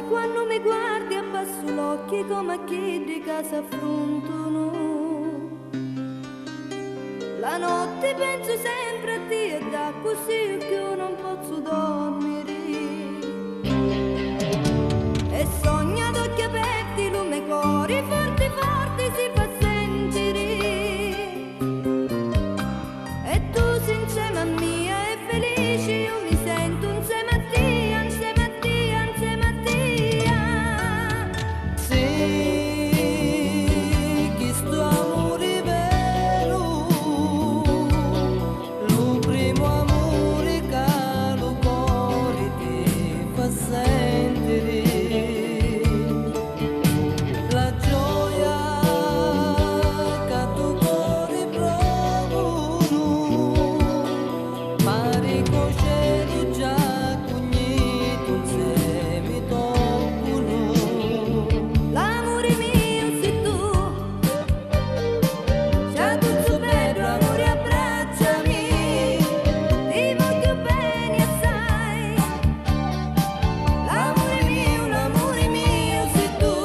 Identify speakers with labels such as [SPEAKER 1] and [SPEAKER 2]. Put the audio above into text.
[SPEAKER 1] quando mi guardi abbasso l'occhio come a chi di casa affrontano. La notte penso sempre a te e da così che io non posso dormire. E sogno ad occhi aperti, lume cori forti forti si fa sentire. E tu sei insieme a mia e felice io mi sento insieme a te, insieme a te, insieme a te.
[SPEAKER 2] Sì, chi sto amore vero, lo primo amore che lo cuore ti fa sentire. La gioia che tu cuore provo, pare cosciero già cognito insieme toccano.
[SPEAKER 1] L'amore mio sei tu, già tutto bello amore abbracciami, ti voglio bene assai. L'amore mio sei tu.